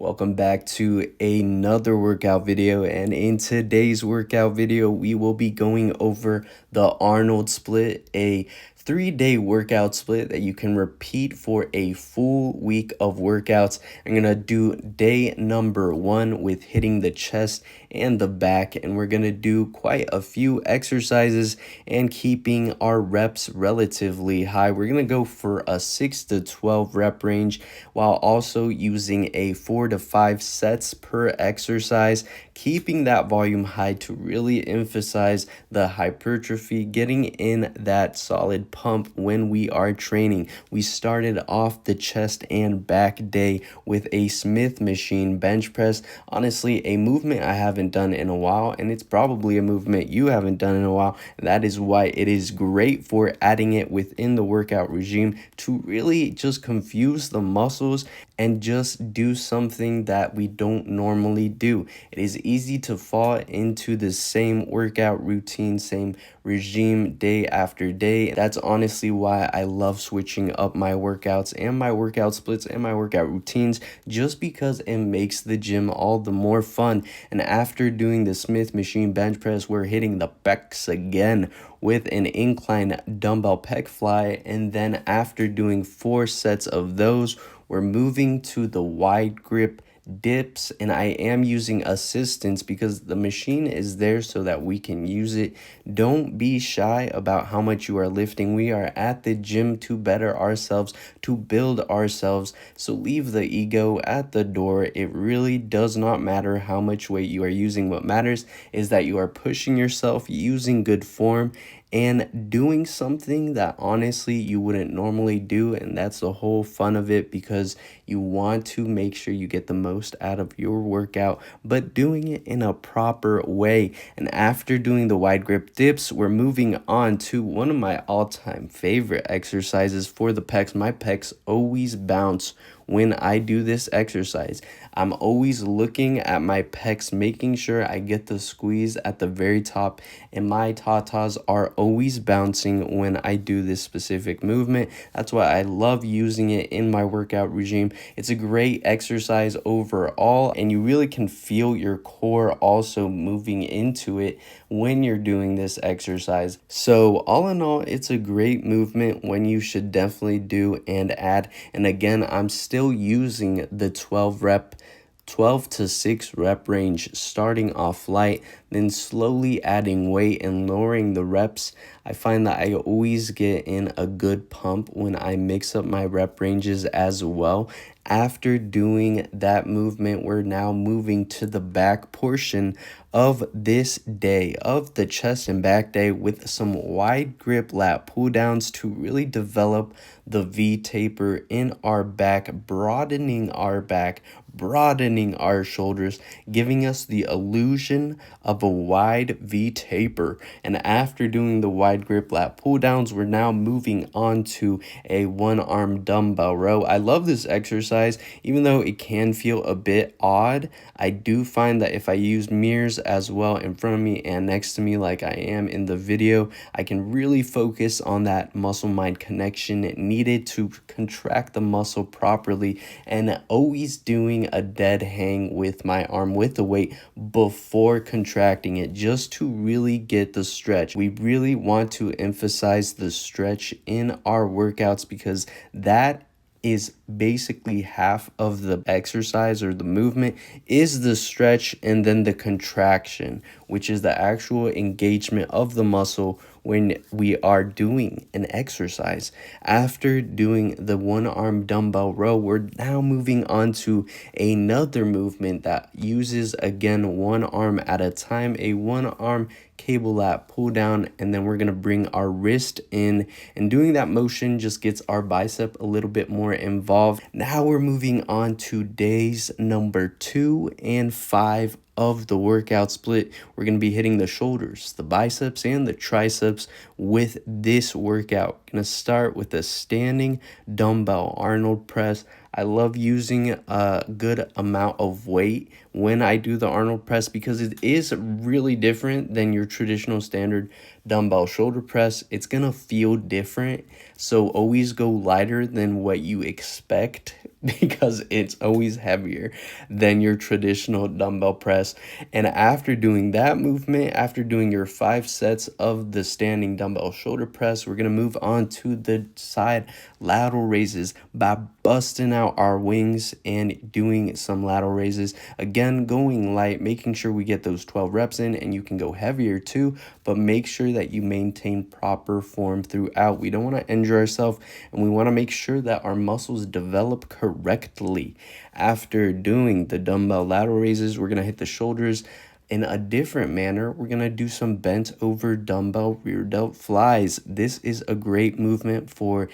Welcome back to another workout video, and in today's workout video we will be going over the Arnold Split, a 3-day workout split that you can repeat for a full week of workouts. I'm gonna do day number 1 with hitting the chest and the back, and we're gonna do quite a few exercises and keeping our reps relatively high. We're gonna go for a 6 to 12 rep range while also using a 4 to 5 sets per exercise, keeping that volume high to really emphasize the hypertrophy, getting in that solid pump when we are training. We started off the chest and back day with a Smith machine bench press. Honestly, a movement I haven't done in a while, and it's probably a movement you haven't done in a while. That is why it is great for adding it within the workout regime to really just confuse the muscles and just do something that we don't normally do. It is easy to fall into the same workout routine, same regime day after day. That's honestly why I love switching up my workouts and my workout splits and my workout routines, just because it makes the gym all the more fun. And after doing the Smith machine bench press, we're hitting the pecs again with an incline dumbbell pec fly, and then after doing 4 sets of those, we're moving to the wide grip dips, and I am using assistance because the machine is there so that we can use it. Don't be shy about how much you are lifting. We are at the gym to better ourselves, to build ourselves, so leave the ego at the door. It really does not matter how much weight you are using. What matters is that you are pushing yourself, using good form, and doing something that honestly you wouldn't normally do. And that's the whole fun of it, because you want to make sure you get the most out of your workout, but doing it in a proper way. And after doing the wide grip dips, we're moving on to one of my all-time favorite exercises for the pecs. My pecs always bounce when I do this exercise. I'm always looking at my pecs, making sure I get the squeeze at the very top, and my tatas are always bouncing when I do this specific movement. That's why I love using it in my workout regime. It's a great exercise overall, and you really can feel your core also moving into it when you're doing this exercise. So all in all, it's a great movement, when you should definitely do and add. And again, I'm still using the 12 to 6 rep range, starting off light, then slowly adding weight and lowering the reps. I find that I always get in a good pump when I mix up my rep ranges as well. After doing that movement, we're now moving to the back portion of this day, of the chest and back day, with some wide grip lat pull downs to really develop the V taper in our back, broadening our back, broadening our shoulders, giving us the illusion of a wide V taper. And after doing the wide grip lat pull downs, we're now moving on to a 1-arm dumbbell row. I love this exercise, even though it can feel a bit odd. I do find that if I use mirrors as well in front of me and next to me, like I am in the video, I can really focus on that muscle-mind connection needed to contract the muscle properly, and always doing a dead hang with my arm with the weight before contracting it, just to really get the stretch. We really want to emphasize the stretch in our workouts, because that is basically half of the exercise, or the movement is the stretch, and then the contraction, which is the actual engagement of the muscle when we are doing an exercise. After doing the 1-arm dumbbell row, we're now moving on to another movement that uses, again, one arm at a time, a 1-arm cable lat pull down, and then we're going to bring our wrist in, and doing that motion just gets our bicep a little bit more involved. Now we're moving on to days number 2 and 5 of the workout split. We're going to be hitting the shoulders, the biceps, and the triceps with this workout. Going to start with a standing dumbbell Arnold press. I love using a good amount of weight when I do the Arnold press, because it is really different than your traditional standard dumbbell shoulder press. It's gonna feel different, so always go lighter than what you expect because it's always heavier than your traditional dumbbell press. And after doing that movement, after doing your 5 sets of the standing dumbbell shoulder press, we're going to move on to the side lateral raises by busting out our wings and doing some lateral raises. Again, going light, making sure we get those 12 reps in, and you can go heavier too, but make sure that you maintain proper form throughout. We don't want to injure ourselves, and we want to make sure that our muscles develop correctly. After doing the dumbbell lateral raises, we're going to hit the shoulders in a different manner. We're going to do some bent over dumbbell rear delt flies. This is a great movement for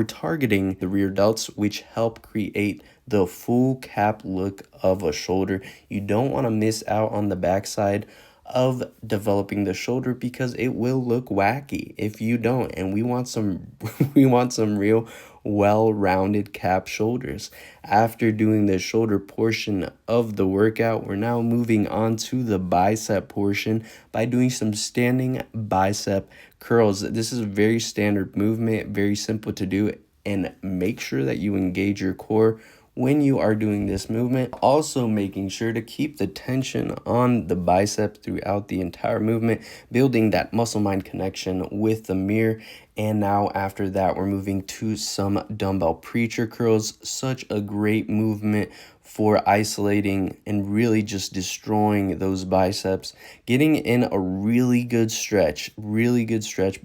targeting the rear delts, which help create the full cap look of a shoulder. You don't want to miss out on the backside of developing the shoulder because it will look wacky if you don't, and we want some real well-rounded cap shoulders. After doing the shoulder portion of the workout, we're now moving on to the bicep portion by doing some standing bicep curls. This is a very standard movement, very simple to do, and make sure that you engage your core when you are doing this movement. Also making sure to keep the tension on the bicep throughout the entire movement, building that muscle mind connection with the mirror. And now after that, we're moving to some dumbbell preacher curls. Such a great movement for isolating and really just destroying those biceps, getting in a really good stretch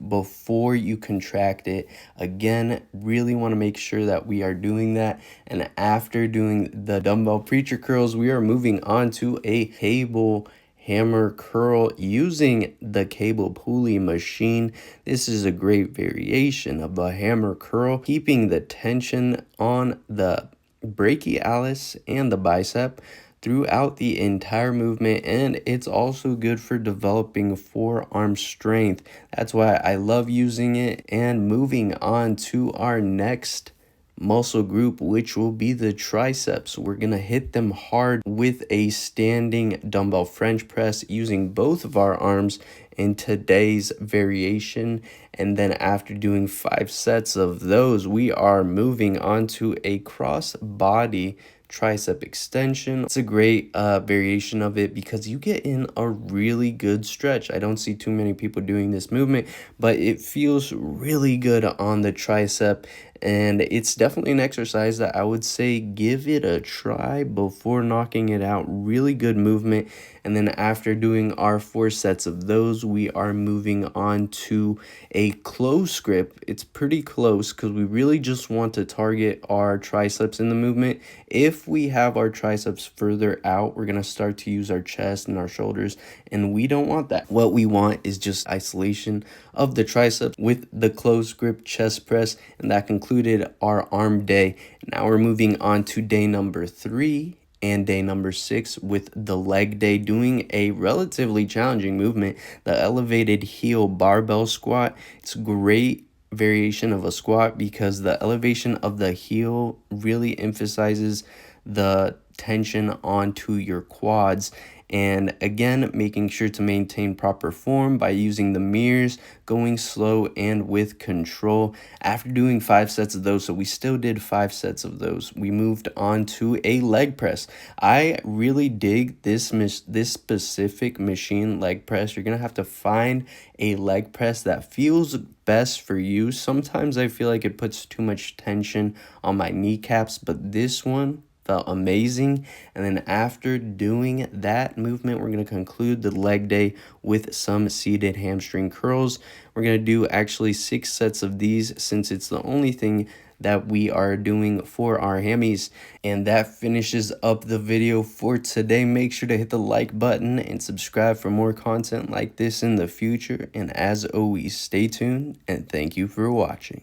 before you contract it. Again, really want to make sure that we are doing that. And after doing the dumbbell preacher curls, we are moving on to a cable hammer curl using the cable pulley machine. This is a great variation of the hammer curl, keeping the tension on the brachialis and the bicep throughout the entire movement, and it's also good for developing forearm strength. That's why I love using it. And moving on to our next muscle group, which will be the triceps. We're gonna hit them hard with a standing dumbbell French press using both of our arms in today's variation. And then after doing 5 sets of those, we are moving on to a cross body tricep extension. It's a great variation of it because you get in a really good stretch. I don't see too many people doing this movement, but it feels really good on the tricep. And it's definitely an exercise that I would say give it a try before knocking it out. Really good movement. And then after doing our 4 sets of those, we are moving on to a close grip. It's pretty close because we really just want to target our triceps in the movement. If we have our triceps further out, we're going to start to use our chest and our shoulders, and we don't want that. What we want is just isolation of the triceps with the close grip chest press, and that concluded our arm day. Now we're moving on to day number 3 and day number 6 with the leg day, doing a relatively challenging movement, the elevated heel barbell squat. It's great variation of a squat because the elevation of the heel really emphasizes the tension onto your quads. And again, making sure to maintain proper form by using the mirrors, going slow and with control. After doing 5 sets of those, so we still did 5 sets of those, we moved on to a leg press. I really dig this specific machine leg press. You're gonna have to find a leg press that feels best for you. Sometimes I feel like it puts too much tension on my kneecaps, but this one felt amazing. And then after doing that movement, we're going to conclude the leg day with some seated hamstring curls. We're going to do actually 6 sets of these since it's the only thing that we are doing for our hammies. And that finishes up the video for today. Make sure to hit the like button and subscribe for more content like this in the future. And as always, stay tuned and thank you for watching.